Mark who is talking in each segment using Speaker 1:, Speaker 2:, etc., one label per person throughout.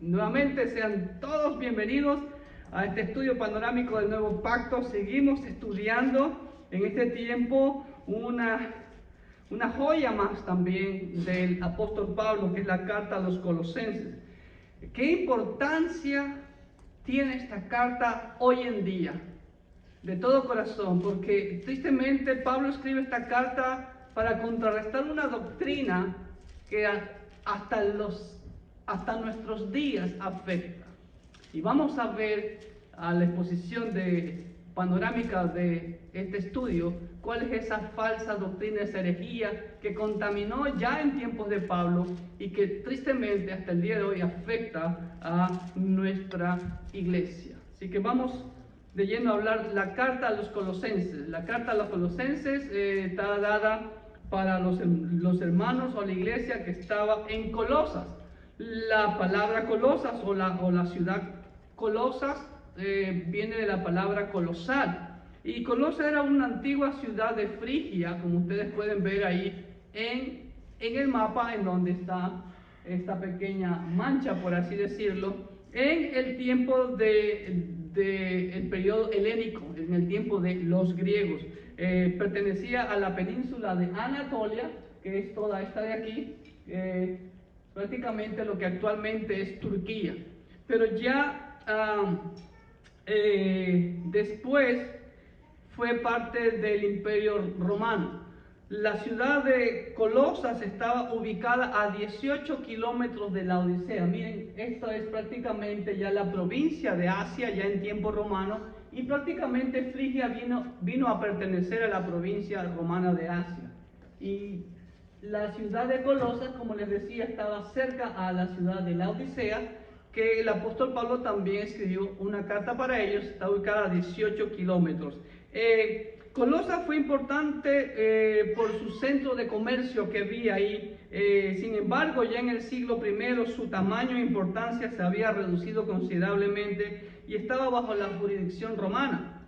Speaker 1: Nuevamente sean todos bienvenidos a este estudio panorámico del Nuevo Pacto. Seguimos estudiando en este tiempo una joya más también del apóstol Pablo, que es la carta a los Colosenses. ¿Qué importancia tiene esta carta hoy en día? De todo corazón, porque tristemente Pablo escribe esta carta para contrarrestar una doctrina que hasta nuestros días afecta. Y vamos a ver a la exposición panorámica de este estudio cuál es esa falsa doctrina, esa herejía que contaminó ya en tiempos de Pablo y que tristemente hasta el día de hoy afecta a nuestra iglesia. Así que vamos de lleno a hablar la carta a los Colosenses. La carta a los Colosenses está dada para los hermanos o la iglesia que estaba en Colosas. La palabra Colosas o la ciudad Colosas viene de la palabra colosal. Y Colosas era una antigua ciudad de Frigia, como ustedes pueden ver ahí en el mapa, en donde está esta pequeña mancha, por así decirlo, en el tiempo del periodo helénico, en el tiempo de los griegos. Pertenecía a la península de Anatolia, que es toda esta de aquí, prácticamente lo que actualmente es Turquía. Pero ya después fue parte del Imperio Romano. La ciudad de Colosas estaba ubicada a 18 kilómetros de la Odisea. Miren, esto es prácticamente ya la provincia de Asia, ya en tiempo romano, y prácticamente Frigia vino a pertenecer a la provincia romana de Asia. Y la ciudad de Colosas, como les decía, estaba cerca a la ciudad de la Odisea, que el apóstol Pablo también escribió una carta para ellos. Está ubicada a 18 kilómetros. Colosas fue importante por su centro de comercio que había ahí. Sin embargo, ya en el siglo I su tamaño e importancia se había reducido considerablemente y estaba bajo la jurisdicción romana,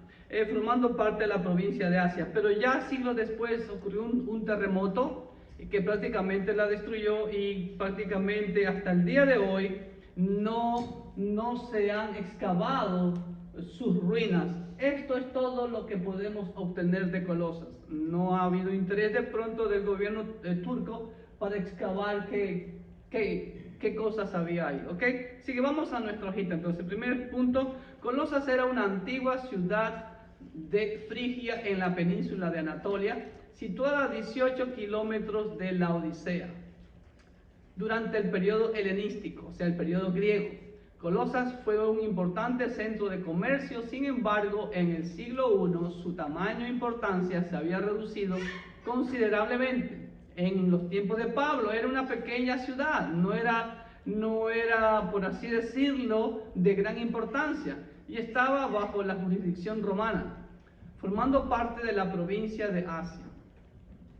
Speaker 1: formando parte de la provincia de Asia. Pero ya siglos después ocurrió un terremoto que prácticamente la destruyó, y prácticamente hasta el día de hoy no se han excavado sus ruinas. Esto es todo lo que podemos obtener de Colosas. No ha habido interés de pronto del gobierno turco para excavar qué cosas había ahí, ¿ok? Así que vamos a nuestra hojita. Entonces, primer punto, Colosas era una antigua ciudad de Frigia en la península de Anatolia, situada a 18 kilómetros de la Odisea. Durante el periodo helenístico, o sea, el periodo griego, Colosas fue un importante centro de comercio. Sin embargo, en el siglo I su tamaño e importancia se había reducido considerablemente. En los tiempos de Pablo era una pequeña ciudad, no era, por así decirlo, de gran importancia, y estaba bajo la jurisdicción romana, formando parte de la provincia de Asia.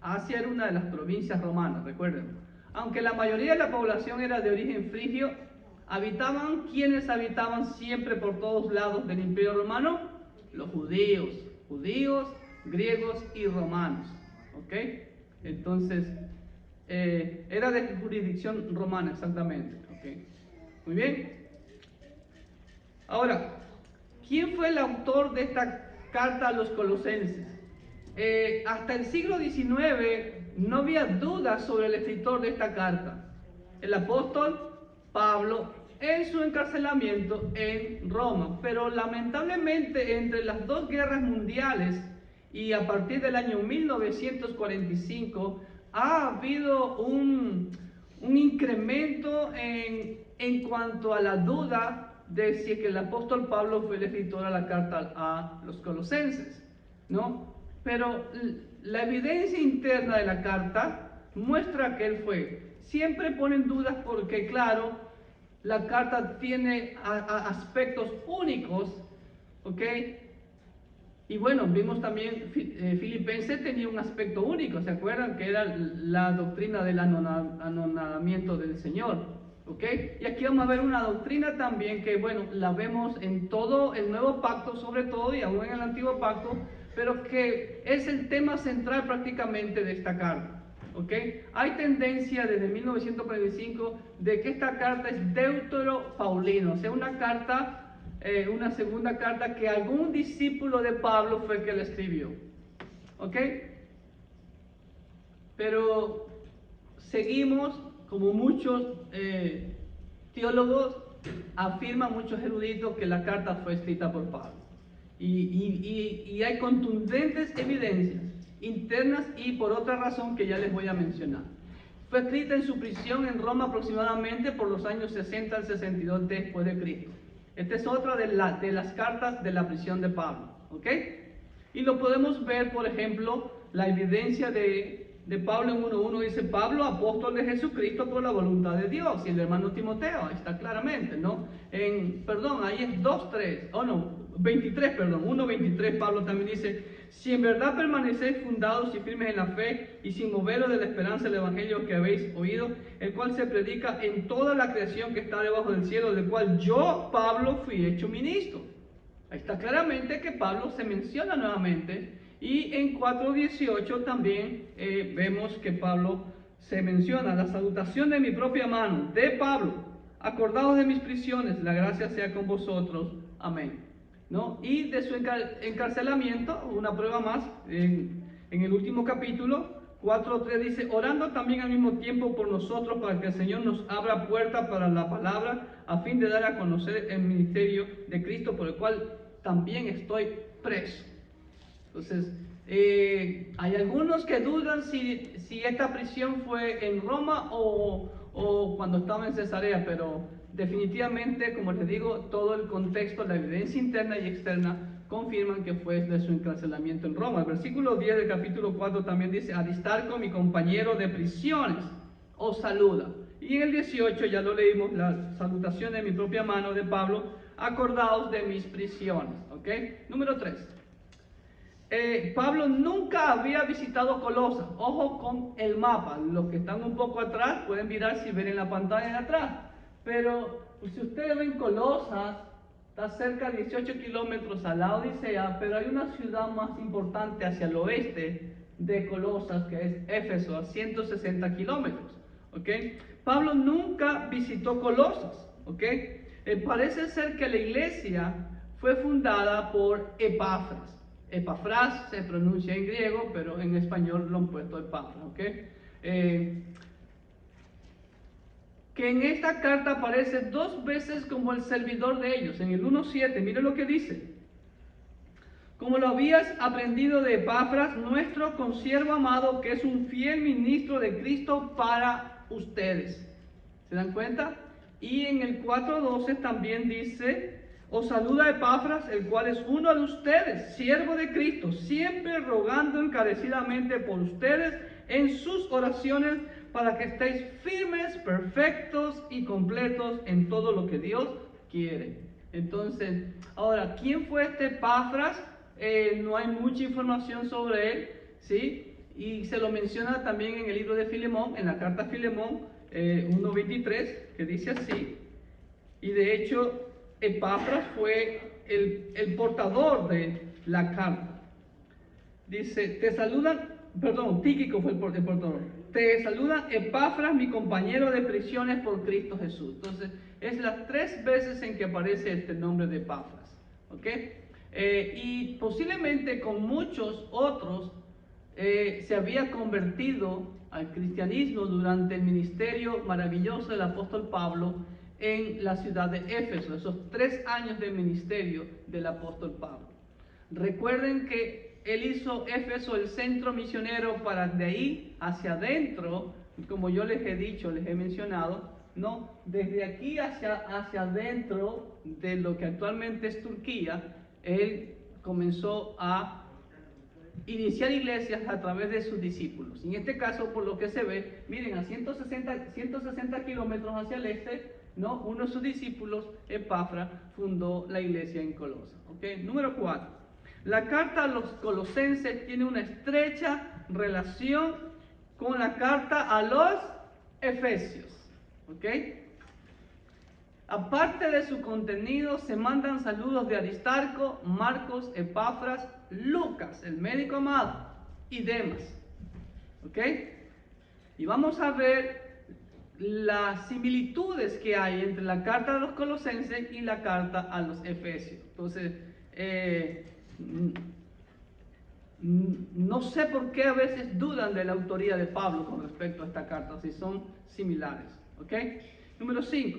Speaker 1: Asia era una de las provincias romanas, recuerden. Aunque la mayoría de la población era de origen frigio, ¿quiénes habitaban siempre por todos lados del Imperio Romano? Los judíos, griegos y romanos, ¿ok? Entonces, era de jurisdicción romana, exactamente, ¿ok? Muy bien. Ahora, ¿quién fue el autor de esta carta a los Colosenses? Hasta el siglo XIX no había dudas sobre el escritor de esta carta, el apóstol Pablo, en su encarcelamiento en Roma. Pero lamentablemente, entre las dos guerras mundiales y a partir del año 1945 ha habido un incremento en cuanto a la duda de si es que el apóstol Pablo fue el escritor de la carta a los Colosenses, ¿no? Pero la evidencia interna de la carta muestra que él fue. Siempre ponen dudas porque, claro, la carta tiene aspectos únicos, ¿ok? Y bueno, vimos también, Filipenses tenía un aspecto único, ¿se acuerdan? Que era la doctrina del anonadamiento del Señor, ¿ok? Y aquí vamos a ver una doctrina también que, bueno, la vemos en todo el Nuevo Pacto, sobre todo, y aún en el Antiguo Pacto, pero que es el tema central prácticamente de esta carta, ¿ok? Hay tendencia desde 1945 de que esta carta es deutero-paulina, o sea, una carta, una segunda carta que algún discípulo de Pablo fue el que la escribió, ¿ok? Pero seguimos, como muchos teólogos afirman, muchos eruditos, que la carta fue escrita por Pablo. Y hay contundentes evidencias internas y por otra razón que ya les voy a mencionar. Fue escrita en su prisión en Roma aproximadamente por los años 60 al 62 después de Cristo. Esta es otra de las cartas de la prisión de Pablo, ¿ok? Y lo podemos ver, por ejemplo, la evidencia de Pablo en 1.1 dice: Pablo, apóstol de Jesucristo por la voluntad de Dios. Y el hermano Timoteo, ahí está claramente, ¿no? Ahí es 1.23, Pablo también dice: si en verdad permanecéis fundados y firmes en la fe y sin moveros de la esperanza del evangelio que habéis oído, el cual se predica en toda la creación que está debajo del cielo, del cual yo, Pablo, fui hecho ministro. Ahí está claramente que Pablo se menciona nuevamente. Y en 4.18 también vemos que Pablo se menciona: la salutación de mi propia mano, de Pablo, acordados de mis prisiones, la gracia sea con vosotros, amén, ¿no? Y de su encarcelamiento, una prueba más, en el último capítulo, 4.3 dice: orando también al mismo tiempo por nosotros, para que el Señor nos abra puerta para la palabra, a fin de dar a conocer el ministerio de Cristo, por el cual también estoy preso. Entonces, hay algunos que dudan si esta prisión fue en Roma o cuando estaba en Cesarea, pero definitivamente, como les digo, todo el contexto, la evidencia interna y externa confirman que fue de su encarcelamiento en Roma. El versículo 10 del capítulo 4 también dice: Aristarco, mi compañero de prisiones, os saluda. Y en el 18 ya lo leímos, la salutación de mi propia mano, de Pablo, acordaos de mis prisiones, ¿ok? Número 3. Pablo nunca había visitado Colosas. Ojo con el mapa. Los que están un poco atrás pueden mirar si ven en la pantalla de atrás. Pero si ustedes ven, Colosas está cerca de 18 kilómetros a la Odisea, pero hay una ciudad más importante hacia el oeste de Colosas, que es Éfeso, a 160 kilómetros. ¿Okay? Pablo nunca visitó Colosas. ¿Okay? Parece ser que la iglesia fue fundada por Epafras. Epafras se pronuncia en griego, pero en español lo han puesto Epafras, ¿ok? Que en esta carta aparece 2 veces como el servidor de ellos. En el 1.7, miren lo que dice: como lo habías aprendido de Epafras, nuestro consiervo amado, que es un fiel ministro de Cristo para ustedes. ¿Se dan cuenta? Y en el 4.12 también dice: os saluda Epafras, el cual es uno de ustedes, siervo de Cristo, siempre rogando encarecidamente por ustedes en sus oraciones, para que estéis firmes, perfectos y completos en todo lo que Dios quiere. Entonces, ahora, ¿quién fue este Epafras? No hay mucha información sobre él, ¿sí? Y se lo menciona también en el libro de Filemón, en la carta a Filemón 1.23, que dice así. Y de hecho, Epafras fue el portador de la carta. Dice: Tíquico fue el portador. Te saludan Epafras, mi compañero de prisiones por Cristo Jesús. Entonces, es las 3 veces en que aparece este nombre de Epafras. ¿Ok? Y posiblemente con muchos otros se había convertido al cristianismo durante el ministerio maravilloso del apóstol Pablo en la ciudad de Éfeso, esos 3 años de ministerio del apóstol Pablo. Recuerden que él hizo Éfeso el centro misionero para de ahí hacia adentro, como yo les he dicho, les he mencionado, ¿no? Desde aquí hacia adentro de lo que actualmente es Turquía, él comenzó a iniciar iglesias a través de sus discípulos. En este caso, por lo que se ve, miren, a 160 kilómetros hacia el este, ¿no? Uno de sus discípulos, Epafras, fundó la iglesia en Colosas. ¿Okay? Número 4. La carta a los colosenses tiene una estrecha relación con la carta a los efesios. ¿Okay? Aparte de su contenido, se mandan saludos de Aristarco, Marcos, Epafras, Lucas, el médico amado, y Demas. ¿Ok? Y vamos a ver las similitudes que hay entre la carta a los Colosenses y la carta a los Efesios. Entonces, no sé por qué a veces dudan de la autoría de Pablo con respecto a esta carta, si son similares. ¿Ok? Número 5.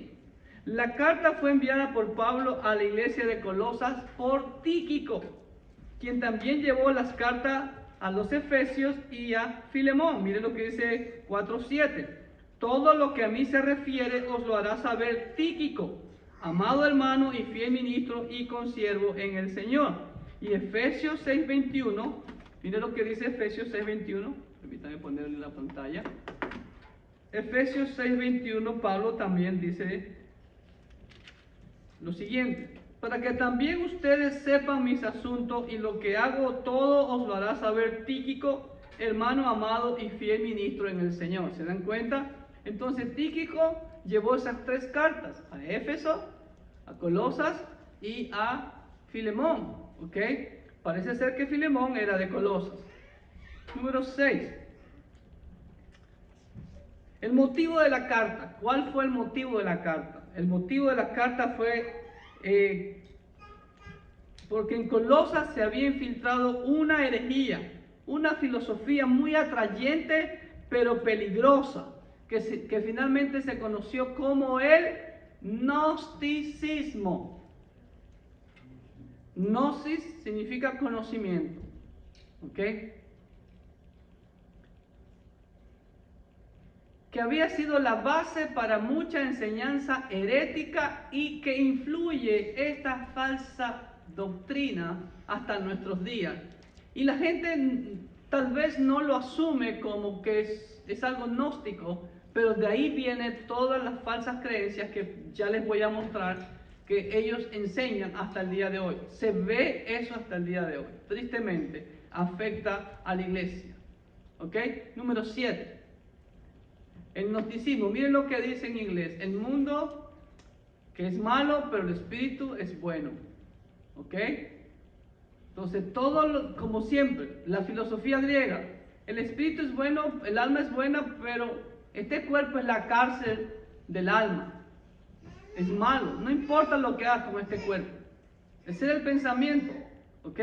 Speaker 1: La carta fue enviada por Pablo a la iglesia de Colosas por Tíquico, quien también llevó las cartas a los Efesios y a Filemón. Miren lo que dice 4:7. Todo lo que a mí se refiere os lo hará saber Tíquico, amado hermano y fiel ministro y consiervo en el Señor. Y Efesios 6:21, miren lo que dice Efesios 6:21, permítanme ponerlo en la pantalla. Efesios 6:21, Pablo también dice lo siguiente: para que también ustedes sepan mis asuntos y lo que hago todo os lo hará saber Tíquico, hermano amado y fiel ministro en el Señor. ¿Se dan cuenta? Entonces Tíquico llevó esas 3 cartas, a Éfeso, a Colosas y a Filemón. ¿Ok? Parece ser que Filemón era de Colosas. Número 6. El motivo de la carta. ¿Cuál fue el motivo de la carta? El motivo de la carta fue porque en Colosas se había infiltrado una herejía, una filosofía muy atrayente pero peligrosa, que finalmente se conoció como el gnosticismo. Gnosis significa conocimiento. ¿Ok? Que había sido la base para mucha enseñanza herética y que influye esta falsa doctrina hasta nuestros días. Y la gente tal vez no lo asume como que es algo gnóstico, pero de ahí vienen todas las falsas creencias que ya les voy a mostrar que ellos enseñan hasta el día de hoy. Se ve eso hasta el día de hoy. Tristemente, afecta a la iglesia. ¿Ok? Número 7. El gnosticismo, miren lo que dice en inglés: el mundo que es malo, pero el espíritu es bueno. ¿Ok? Entonces, como siempre, la filosofía griega, el espíritu es bueno, el alma es buena, pero este cuerpo es la cárcel del alma. Es malo, no importa lo que hagas con este cuerpo. Ese era el pensamiento. ¿Ok?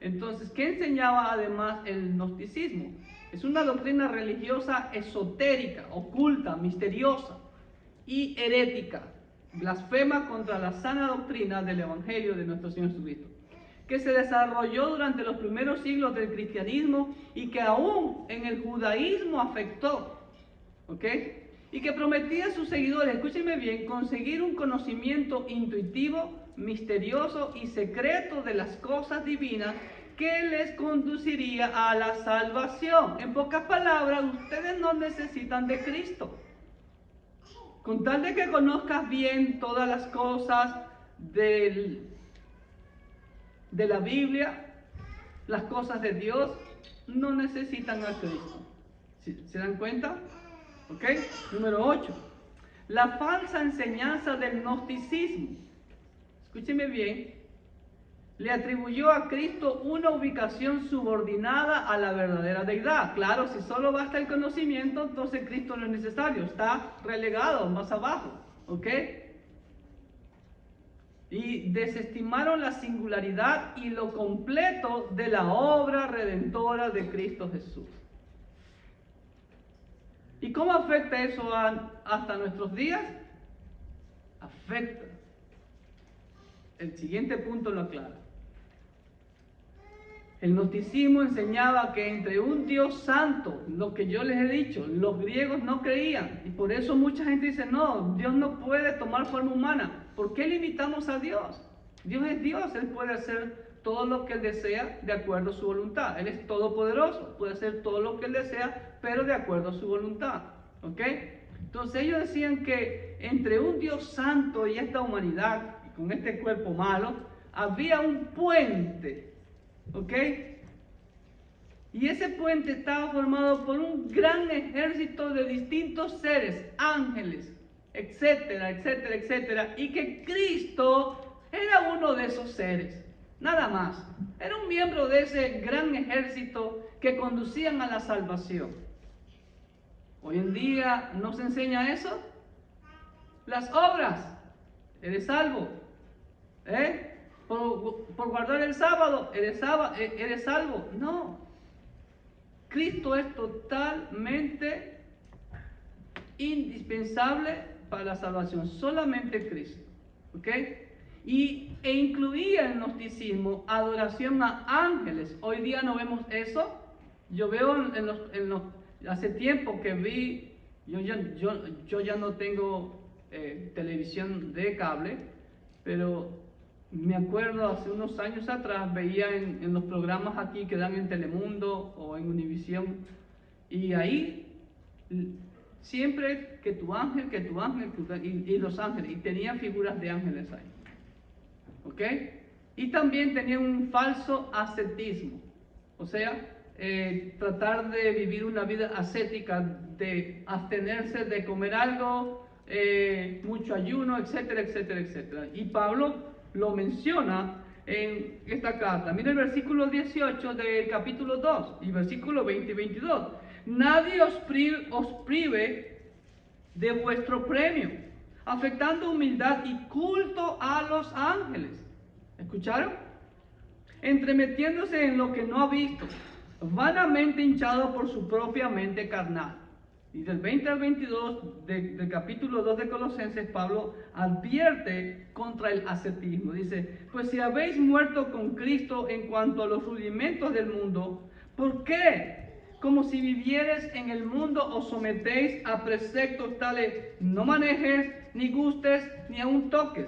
Speaker 1: Entonces, ¿qué enseñaba además el gnosticismo? Es una doctrina religiosa esotérica, oculta, misteriosa y herética. Blasfema contra la sana doctrina del Evangelio de nuestro Señor Jesucristo, que se desarrolló durante los primeros siglos del cristianismo y que aún en el judaísmo afectó. ¿Ok? Y que prometía a sus seguidores, escúchenme bien, conseguir un conocimiento intuitivo, misterioso y secreto de las cosas divinas que les conduciría a la salvación. En pocas palabras, ustedes no necesitan de Cristo. Con tal de que conozcas bien todas las cosas de la Biblia, las cosas de Dios, no necesitan a Cristo. ¿Se dan cuenta? ¿Ok? Número 8. La falsa enseñanza del gnosticismo. Escúcheme bien. Le atribuyó a Cristo una ubicación subordinada a la verdadera deidad. Claro, si solo basta el conocimiento, entonces Cristo no es necesario, está relegado más abajo. ¿Ok? Y desestimaron la singularidad y lo completo de la obra redentora de Cristo Jesús. ¿Y cómo afecta eso hasta nuestros días? Afecta. El siguiente punto lo aclara. El gnosticismo enseñaba que entre un Dios santo, lo que yo les he dicho, los griegos no creían. Y por eso mucha gente dice, no, Dios no puede tomar forma humana. ¿Por qué limitamos a Dios? Dios es Dios, Él puede hacer todo lo que Él desea de acuerdo a su voluntad. Él es todopoderoso, puede hacer todo lo que Él desea, pero de acuerdo a su voluntad. ¿Ok? Entonces ellos decían que entre un Dios santo y esta humanidad, y con este cuerpo malo, había un puente. ¿Ok? Y ese puente estaba formado por un gran ejército de distintos seres, ángeles, etcétera, etcétera, etcétera, y que Cristo era uno de esos seres, nada más. Era un miembro de ese gran ejército que conducían a la salvación. Hoy en día no se enseña eso. Las obras, eres salvo. Por guardar el sábado, eres salvo. No. Cristo es totalmente indispensable para la salvación. Solamente Cristo. ¿Ok? E incluía el gnosticismo adoración a ángeles. Hoy día no vemos eso. Yo veo hace tiempo que vi, yo ya no tengo televisión de cable, pero me acuerdo hace unos años atrás veía en los programas aquí que dan en Telemundo o en Univisión, y ahí siempre que tu ángel, y los ángeles, y tenían figuras de ángeles ahí. ¿Ok? Y también tenían un falso ascetismo, o sea, tratar de vivir una vida ascética, de abstenerse de comer algo, mucho ayuno, etcétera, etcétera, etcétera. Y Pablo lo menciona en esta carta. Mira el versículo 18 del capítulo 2 y versículo 20 y 22. Nadie os prive de vuestro premio, afectando humildad y culto a los ángeles. ¿Escucharon? Entremetiéndose en lo que no ha visto, vanamente hinchado por su propia mente carnal. Y del 20 al 22 del capítulo 2 de Colosenses, Pablo advierte contra el ascetismo. Dice, pues si habéis muerto con Cristo en cuanto a los rudimentos del mundo, ¿por qué? Como si vivierais en el mundo, os sometéis a preceptos tales: no manejes, ni gustes, ni aun toques,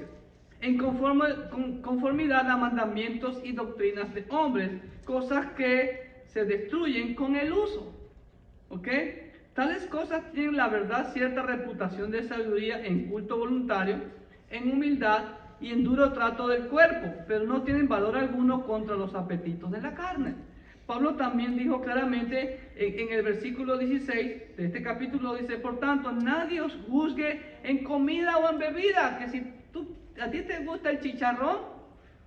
Speaker 1: en conformidad a mandamientos y doctrinas de hombres, cosas que se destruyen con el uso. ¿Ok? Tales cosas tienen la verdad cierta reputación de sabiduría en culto voluntario, en humildad y en duro trato del cuerpo, pero no tienen valor alguno contra los apetitos de la carne. Pablo también dijo claramente en el versículo 16 de este capítulo, dice, por tanto, nadie os juzgue en comida o en bebida, que si a ti te gusta el chicharrón,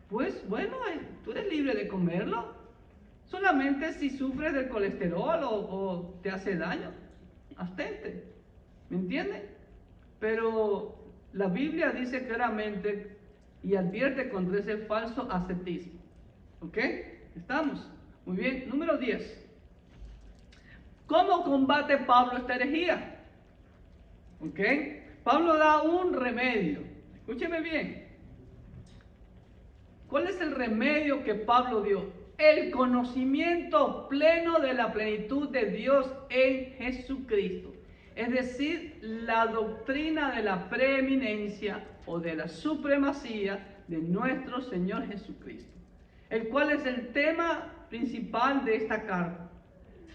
Speaker 1: pues bueno, tú eres libre de comerlo, solamente si sufres del colesterol o te hace daño, abstente, ¿me entiendes? Pero la Biblia dice claramente y advierte contra ese falso ascetismo. ¿Ok? ¿Estamos? Muy bien. Número 10. ¿Cómo combate Pablo esta herejía? ¿Ok? Pablo da un remedio. Escúcheme bien. ¿Cuál es el remedio que Pablo dio? El conocimiento pleno de la plenitud de Dios en Jesucristo. Es decir, la doctrina de la preeminencia o de la supremacía de nuestro Señor Jesucristo, el cual es el tema principal de esta carta,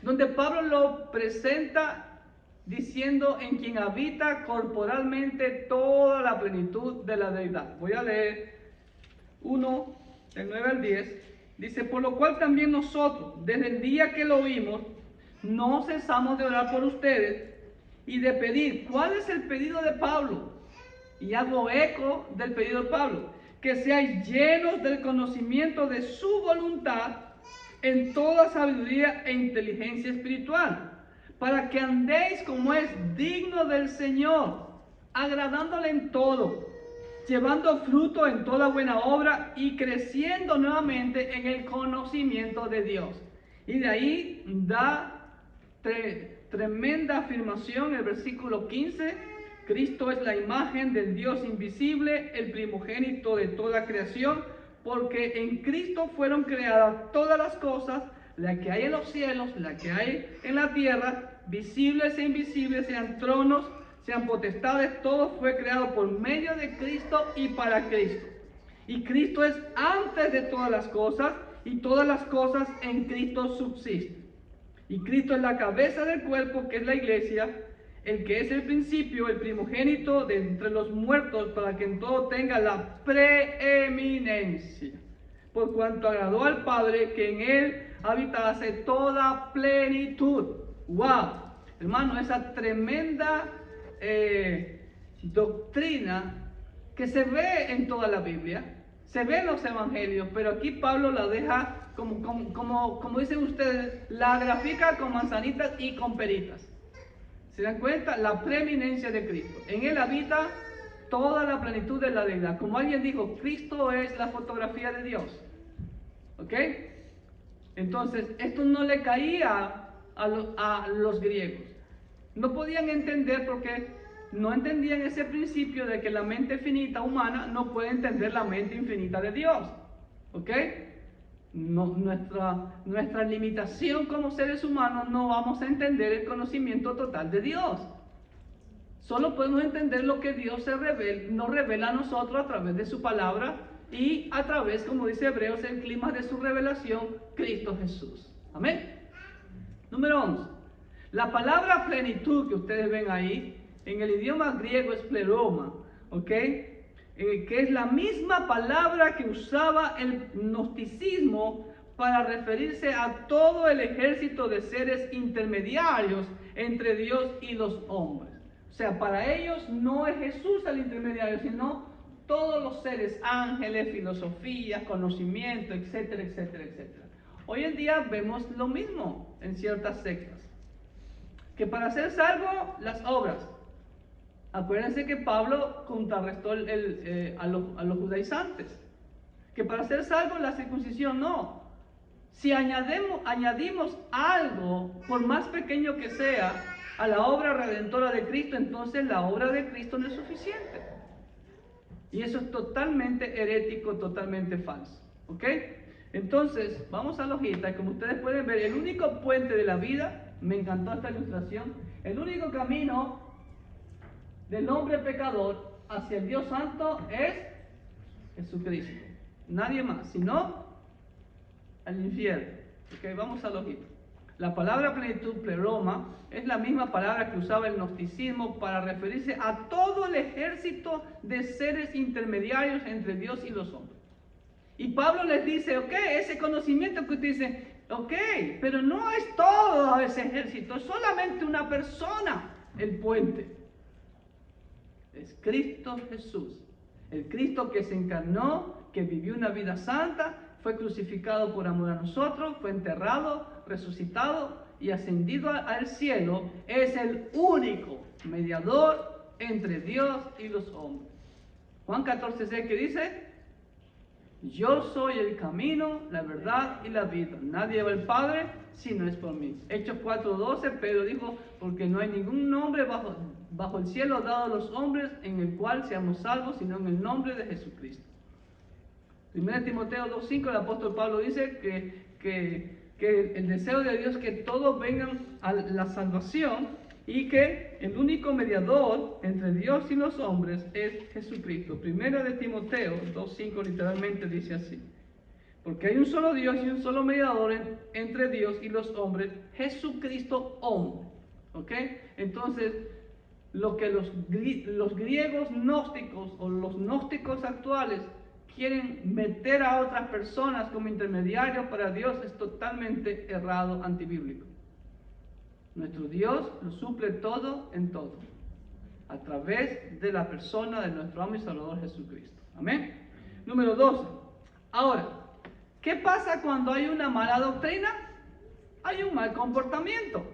Speaker 1: donde Pablo lo presenta diciendo en quien habita corporalmente toda la plenitud de la deidad. Voy a leer 1, del 9 al 10. Dice, por lo cual también nosotros, desde el día que lo oímos, no cesamos de orar por ustedes y de pedir. ¿Cuál es el pedido de Pablo? Y hago eco del pedido de Pablo: que seáis llenos del conocimiento de su voluntad en toda sabiduría e inteligencia espiritual, para que andéis como es digno del Señor, agradándole en todo, llevando fruto en toda buena obra y creciendo nuevamente en el conocimiento de Dios. Y de ahí da tremenda afirmación el versículo 15. Cristo es la imagen del Dios invisible, el primogénito de toda creación, porque en Cristo fueron creadas todas las cosas, la que hay en los cielos, la que hay en la tierra, visibles e invisibles, sean tronos, sean potestades, todo fue creado por medio de Cristo y para Cristo. Y Cristo es antes de todas las cosas, y todas las cosas en Cristo subsisten. Y Cristo es la cabeza del cuerpo, que es la iglesia, el que es el principio, el primogénito de entre los muertos, para que en todo tenga la preeminencia, por cuanto agradó al Padre que en él habitase toda plenitud. ¡Wow! Hermano, esa tremenda doctrina que se ve en toda la Biblia, se ve en los evangelios, pero aquí Pablo la deja como dicen ustedes, la grafica con manzanitas y con peritas. ¿Se dan cuenta? La preeminencia de Cristo. En Él habita toda la plenitud de la deidad. Como alguien dijo, Cristo es la fotografía de Dios. ¿Ok? Entonces, esto no le caía a los griegos. No podían entender porque no entendían ese principio de que la mente finita humana no puede entender la mente infinita de Dios. ¿Ok? No, nuestra limitación como seres humanos no vamos a entender el conocimiento total de Dios. Solo podemos entender lo que Dios nos revela a nosotros a través de su palabra y a través, como dice Hebreos, el clima de su revelación, Cristo Jesús. Amén. Número 11. La palabra plenitud que ustedes ven ahí, en el idioma griego es pleroma, ¿ok? Que es la misma palabra que usaba el gnosticismo para referirse a todo el ejército de seres intermediarios entre Dios y los hombres. O sea, para ellos no es Jesús el intermediario, sino todos los seres, ángeles, filosofía, conocimiento, etcétera, etcétera, etcétera. Hoy en día vemos lo mismo en ciertas sectas. Que para ser salvo, las obras. Acuérdense que Pablo contrarrestó a los judaizantes. Que para ser salvo, la circuncisión no. Si añadimos algo, por más pequeño que sea, a la obra redentora de Cristo, entonces la obra de Cristo no es suficiente. Y eso es totalmente herético, totalmente falso. ¿Ok? Entonces, vamos a la hojita, y como ustedes pueden ver, el único puente de la vida, me encantó esta ilustración, el único camino del hombre pecador hacia el Dios Santo es Jesucristo. Nadie más, sino al infierno. ¿Ok? Vamos a la hojita. La palabra plenitud, pleroma, es la misma palabra que usaba el gnosticismo para referirse a todo el ejército de seres intermediarios entre Dios y los hombres. Y Pablo les dice, ok, ese conocimiento que ustedes dicen, ok, pero no es todo ese ejército, es solamente una persona el puente. Es Cristo Jesús, el Cristo que se encarnó, que vivió una vida santa, fue crucificado por amor a nosotros, fue enterrado, resucitado y ascendido al cielo, es el único mediador entre Dios y los hombres. Juan 14:6 que dice, yo soy el camino, la verdad y la vida. Nadie va al Padre si no es por mí. Hechos 4:12, Pedro dijo, porque no hay ningún nombre bajo el cielo dado a los hombres en el cual seamos salvos, sino en el nombre de Jesucristo. 1 Timoteo 2:5, el apóstol Pablo dice que el deseo de Dios es que todos vengan a la salvación y que el único mediador entre Dios y los hombres es Jesucristo. 1 Timoteo 2:5 literalmente dice así. Porque hay un solo Dios y un solo mediador entre Dios y los hombres, Jesucristo hombre. ¿Ok? Entonces, lo que los griegos gnósticos o los gnósticos actuales quieren meter a otras personas como intermediarios para Dios es totalmente errado, antibíblico. Nuestro Dios lo suple todo en todo, a través de la persona de nuestro amo y Salvador Jesucristo. Amén. Número 12. Ahora, ¿qué pasa cuando hay una mala doctrina? Hay un mal comportamiento.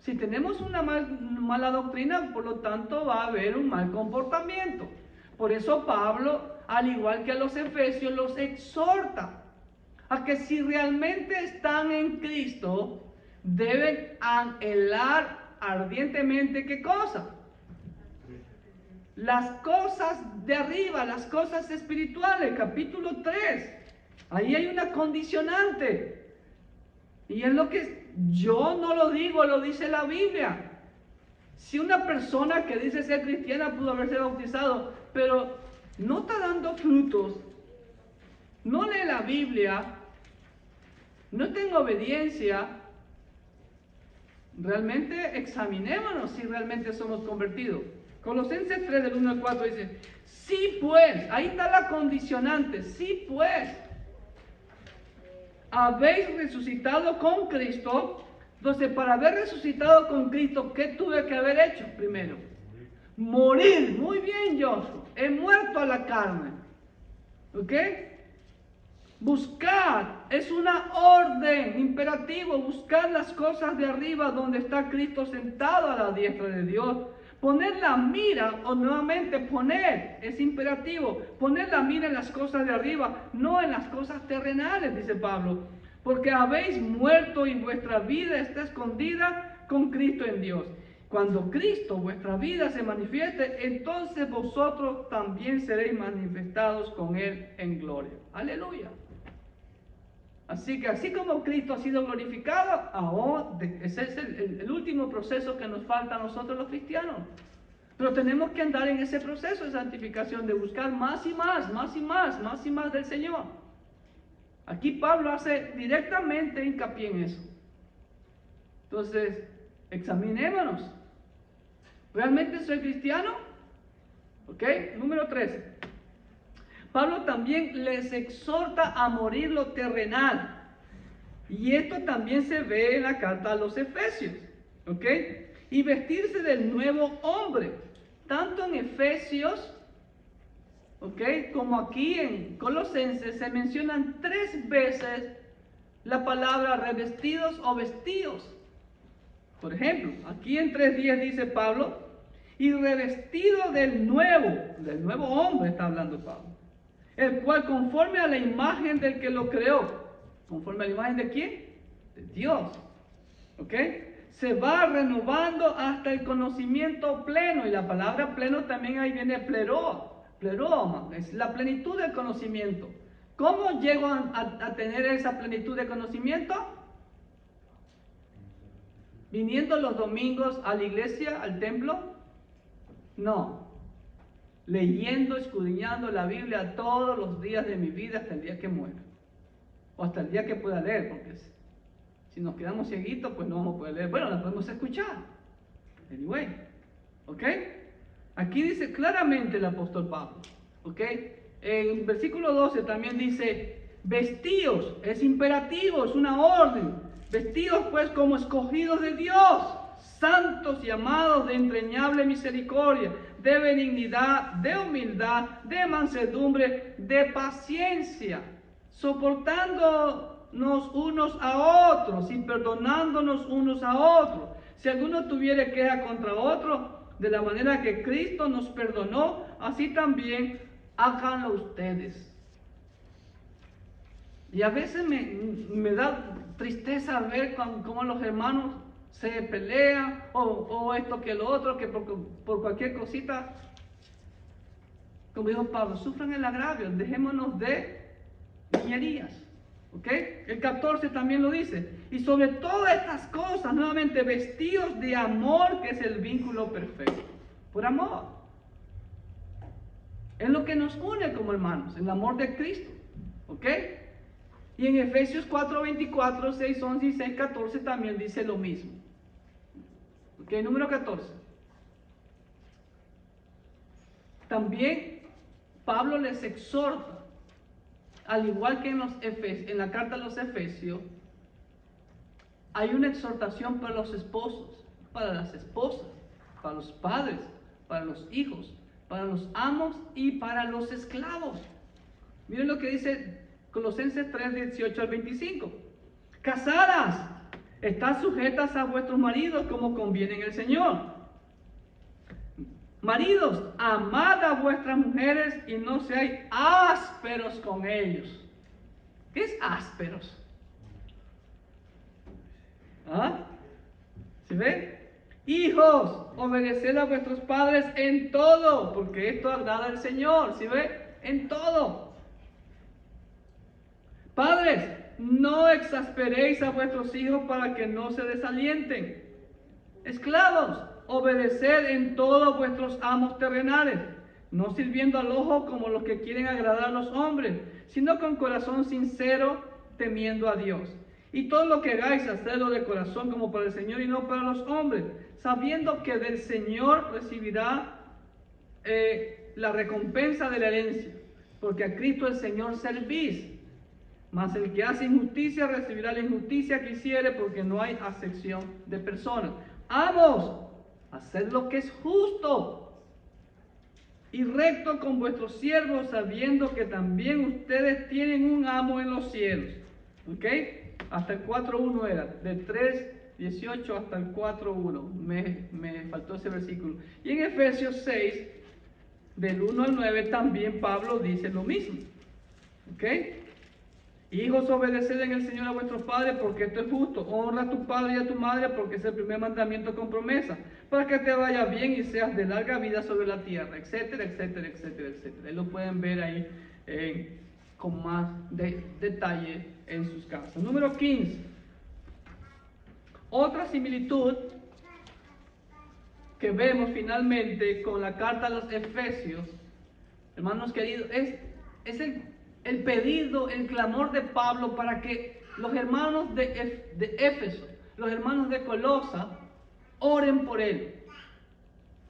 Speaker 1: Si tenemos una mala doctrina, por lo tanto va a haber un mal comportamiento. Por eso Pablo, al igual que a los efesios, los exhorta a que si realmente están en Cristo, deben anhelar ardientemente, ¿qué cosa? Las cosas de arriba, las cosas espirituales, capítulo 3. Ahí hay una condicionante. Y es lo que yo no lo digo, lo dice la Biblia. Si una persona que dice ser cristiana pudo haberse bautizado, pero no está dando frutos, no lee la Biblia, no tengo obediencia, realmente examinémonos si realmente somos convertidos. Colosenses 3 del 1 al 4 dice, sí pues, ahí está la condicionante, sí pues, habéis resucitado con Cristo. Entonces, para haber resucitado con Cristo, ¿qué tuve que haber hecho primero? Morir. Muy bien, Joshua. He muerto a la carne. ¿Ok? Buscar es una orden, imperativo, buscar las cosas de arriba donde está Cristo sentado a la diestra de Dios. Poner la mira, o nuevamente poner, es imperativo, poner la mira en las cosas de arriba, no en las cosas terrenales, dice Pablo, porque habéis muerto y vuestra vida está escondida con Cristo en Dios. Cuando Cristo, vuestra vida, se manifieste, entonces vosotros también seréis manifestados con Él en gloria. Aleluya. Así que así como Cristo ha sido glorificado, ahora ese es el último proceso que nos falta a nosotros los cristianos. Pero tenemos que andar en ese proceso de santificación, de buscar más y más, más y más, más y más del Señor. Aquí Pablo hace directamente hincapié en eso. Entonces, examinémonos. ¿Realmente soy cristiano? ¿Ok? Número 13. Pablo también les exhorta a morir lo terrenal. Y esto también se ve en la carta a los Efesios. ¿Ok? Y vestirse del nuevo hombre. Tanto en Efesios, ¿ok?, como aquí en Colosenses se mencionan 3 veces la palabra revestidos o vestidos. Por ejemplo, aquí en 3:10 dice Pablo, y revestido del nuevo hombre está hablando Pablo, el cual conforme a la imagen del que lo creó. ¿Conforme a la imagen de quién? De Dios. ¿Ok? Se va renovando hasta el conocimiento pleno. Y la palabra pleno también ahí viene pleroma. Es la plenitud del conocimiento. ¿Cómo llego a tener esa plenitud de conocimiento? ¿Viniendo los domingos a la iglesia, al templo? No. Leyendo, escudriñando la Biblia todos los días de mi vida hasta el día que muera. O hasta el día que pueda leer, porque si nos quedamos cieguitos, pues no vamos a poder leer. Bueno, la podemos escuchar. Anyway, ¿ok? Aquí dice claramente el apóstol Pablo, ¿ok? En versículo 12 también dice, vestíos, es imperativo, es una orden. Vestíos pues como escogidos de Dios, santos y amados de entrañable misericordia, de benignidad, de humildad, de mansedumbre, de paciencia, soportándonos unos a otros y perdonándonos unos a otros. Si alguno tuviera queja contra otro, de la manera que Cristo nos perdonó, así también háganlo ustedes. Y a veces me da tristeza ver cómo los hermanos se pelean, o esto que lo otro, que por cualquier cosita, como dijo Pablo, sufran el agravio, dejémonos de niñerías. ¿Ok? El 14 también lo dice. Y sobre todas estas cosas, nuevamente, vestidos de amor, que es el vínculo perfecto. Por amor. Es lo que nos une como hermanos, el amor de Cristo. ¿Ok? Y en Efesios 4:24, 6, 11 y 6, 14 también dice lo mismo. ¿Ok? Número 14. También Pablo les exhorta, al igual que en la carta a los Efesios, hay una exhortación para los esposos, para las esposas, para los padres, para los hijos, para los amos y para los esclavos. Miren lo que dice Colosenses 3:18 al 25. Casadas, estad sujetas a vuestros maridos como conviene en el Señor. Maridos, amad a vuestras mujeres y no seáis ásperos con ellos. ¿Qué es ásperos? ¿Ah? ¿Se ve? Hijos, obedeced a vuestros padres en todo, porque esto agrada al Señor. ¿Se ve? En todo. Padres, no exasperéis a vuestros hijos para que no se desalienten. Esclavos, obedeced en todo a vuestros amos terrenales, no sirviendo al ojo como los que quieren agradar a los hombres, sino con corazón sincero, temiendo a Dios. Y todo lo que hagáis, hacedlo de corazón como para el Señor y no para los hombres, sabiendo que del Señor recibirá la recompensa de la herencia, porque a Cristo el Señor servís. Mas el que hace injusticia recibirá la injusticia que hiciere, porque no hay acepción de personas. Amos, haced lo que es justo. y recto con vuestros siervos, sabiendo que también ustedes tienen un amo en los cielos. ¿Ok? Hasta el 4.1 era, de 3.18 hasta el 4.1. Me faltó ese versículo. Y en Efesios 6, del 1 al 9, también Pablo dice lo mismo. ¿Ok? Hijos, obedeced en el Señor a vuestros padres, porque esto es justo. Honra a tu padre y a tu madre, porque es el primer mandamiento con promesa, para que te vaya bien y seas de larga vida sobre la tierra, etcétera, etcétera, etcétera, etcétera. Lo pueden ver ahí con más detalle en sus casas. Número 15. Otra similitud que vemos finalmente con la carta a los Efesios, hermanos queridos, es el pedido, el clamor de Pablo para que los hermanos de Éfeso, los hermanos de Colosa, oren por él.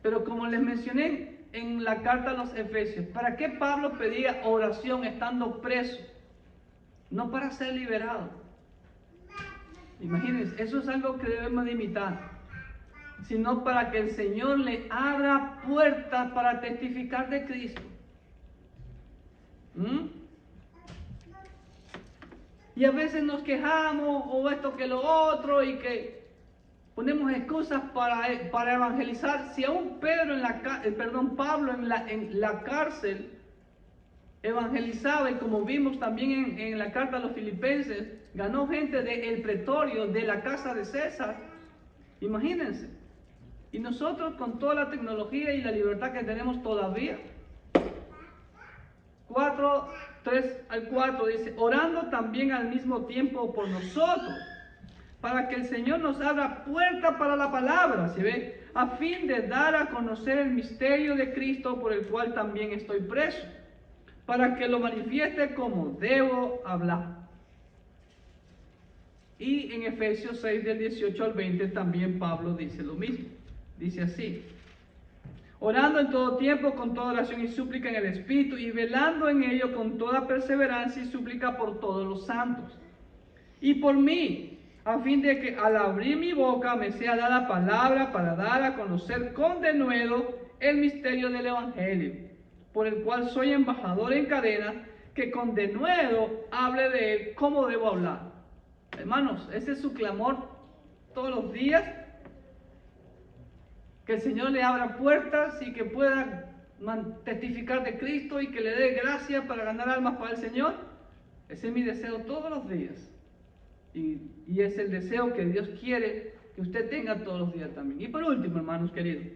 Speaker 1: Pero como les mencioné en la carta a los Efesios, ¿para qué Pablo pedía oración estando preso? No para ser liberado. Imagínense, eso es algo que debemos de imitar, sino para que el Señor le abra puertas para testificar de Cristo. Y a veces nos quejamos o esto que lo otro y que ponemos excusas para evangelizar. Si aún Pablo en la cárcel evangelizaba, y como vimos también en la carta a los Filipenses, ganó gente del pretorio, de la casa de César. Imagínense. Y nosotros con toda la tecnología y la libertad que tenemos todavía. 3 al 4 dice, orando también al mismo tiempo por nosotros, para que el Señor nos abra puerta para la palabra, ¿se ve? A fin de dar a conocer el misterio de Cristo, por el cual también estoy preso, para que lo manifieste como debo hablar. Y en Efesios 6, del 18 al 20, también Pablo dice lo mismo. Dice así: orando en todo tiempo con toda oración y súplica en el Espíritu, y velando en ello con toda perseverancia y súplica por todos los santos, y por mí, a fin de que al abrir mi boca me sea dada palabra para dar a conocer con denuedo el misterio del Evangelio, por el cual soy embajador en cadena, que con denuedo hable de él como debo hablar. Hermanos, ese es su clamor todos los días. Que el Señor le abra puertas y que pueda testificar de Cristo y que le dé gracia para ganar almas para el Señor. Ese es mi deseo todos los días. Y es el deseo que Dios quiere que usted tenga todos los días también. Y por último, hermanos queridos,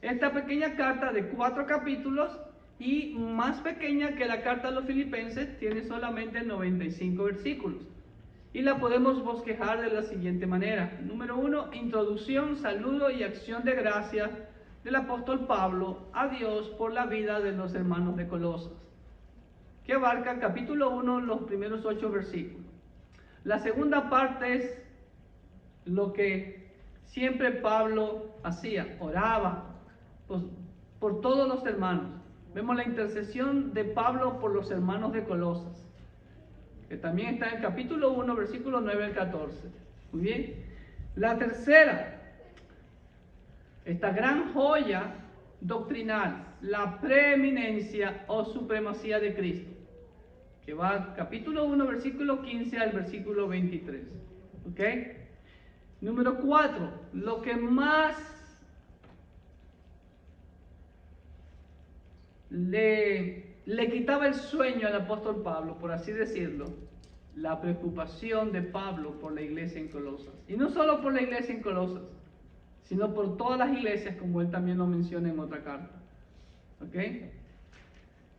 Speaker 1: esta pequeña carta de 4 capítulos y más pequeña que la carta a los Filipenses, tiene solamente 95 versículos. Y la podemos bosquejar de la siguiente manera. Número 1, introducción, saludo y acción de gracia del apóstol Pablo a Dios por la vida de los hermanos de Colosas, que abarca capítulo 1, los primeros 8 versículos. La segunda parte es lo que siempre Pablo hacía, oraba por todos los hermanos. Vemos la intercesión de Pablo por los hermanos de Colosas, que también está en el capítulo 1, versículo 9 al 14. Muy bien. La tercera, esta gran joya doctrinal, la preeminencia o supremacía de Cristo, que va capítulo 1, versículo 15 al versículo 23. ¿Ok? Número 4, lo que más le quitaba el sueño al apóstol Pablo, por así decirlo, la preocupación de Pablo por la iglesia en Colosas. Y no solo por la iglesia en Colosas, sino por todas las iglesias, como él también lo menciona en otra carta. ¿Ok?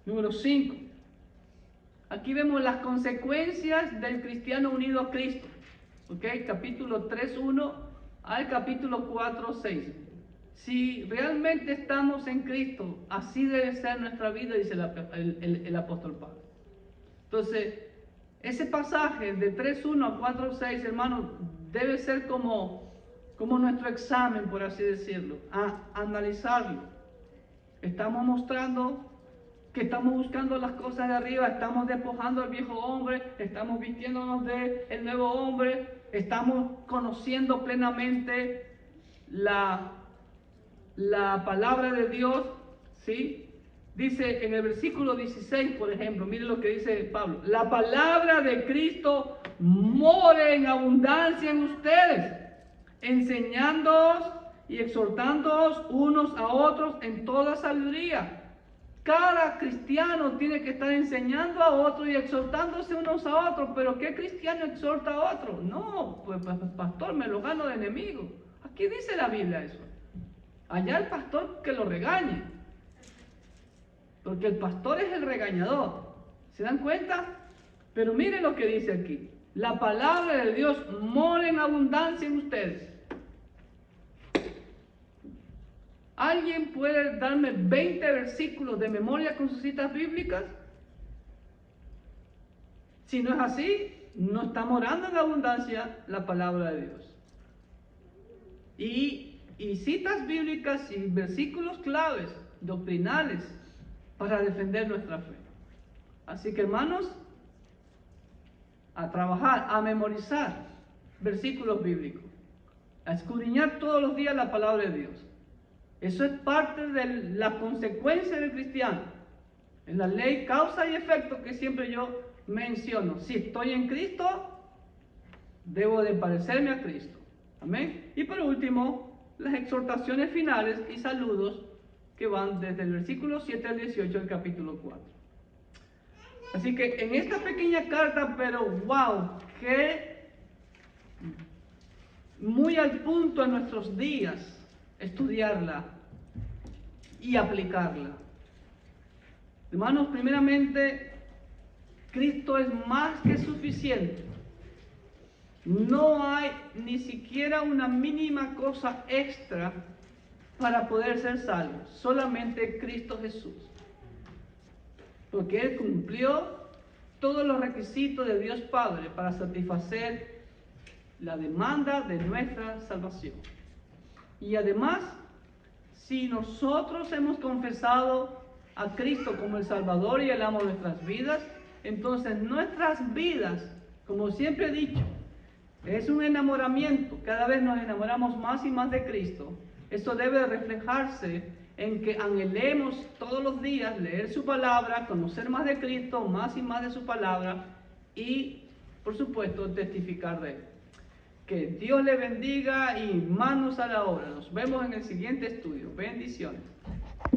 Speaker 1: Número 5. Aquí vemos las consecuencias del cristiano unido a Cristo. ¿Ok? Capítulo 3:1 al capítulo 4:6. Si realmente estamos en Cristo, así debe ser nuestra vida, dice el apóstol Pablo. Entonces, ese pasaje de 3:1 a 4:6, hermanos, debe ser como nuestro examen, por así decirlo, a analizarlo. Estamos mostrando que estamos buscando las cosas de arriba, estamos despojando al viejo hombre, estamos vistiéndonos del nuevo hombre, estamos conociendo plenamente la palabra de Dios, ¿sí? Dice en el versículo 16, por ejemplo, mire lo que dice Pablo: la palabra de Cristo more en abundancia en ustedes, enseñándoos y exhortándoos unos a otros en toda sabiduría. Cada cristiano tiene que estar enseñando a otro y exhortándose unos a otros. Pero ¿qué cristiano exhorta a otro? No, pues pastor, me lo gano de enemigo. Aquí dice la Biblia eso. Allá el pastor que lo regañe, porque el pastor es el regañador. ¿Se dan cuenta? Pero mire lo que dice aquí: la palabra de Dios mora en abundancia en ustedes. ¿Alguien puede darme 20 versículos de memoria con sus citas bíblicas? Si no es así, no está morando en abundancia la palabra de Dios. Y citas bíblicas y versículos claves, doctrinales, para defender nuestra fe. Así que, hermanos, a trabajar, a memorizar versículos bíblicos, a escudriñar todos los días la palabra de Dios. Eso es parte de la consecuencia del cristiano. En la ley causa y efecto que siempre yo menciono. Si estoy en Cristo, debo de parecerme a Cristo. Amén. Y por último, las exhortaciones finales y saludos que van desde el versículo 7 al 18 del capítulo 4. Así que en esta pequeña carta, pero wow, que muy al punto en nuestros días, estudiarla y aplicarla. Hermanos, primeramente, Cristo es más que suficiente. No hay ni siquiera una mínima cosa extra para poder ser salvo. Solamente Cristo Jesús. Porque Él cumplió todos los requisitos de Dios Padre para satisfacer la demanda de nuestra salvación. Y además, si nosotros hemos confesado a Cristo como el Salvador y el amo de nuestras vidas, entonces nuestras vidas, como siempre he dicho, es un enamoramiento. Cada vez nos enamoramos más y más de Cristo. Esto debe reflejarse en que anhelemos todos los días leer su palabra, conocer más de Cristo, más y más de su palabra y, por supuesto, testificar de Él. Que Dios le bendiga y manos a la obra. Nos vemos en el siguiente estudio. Bendiciones.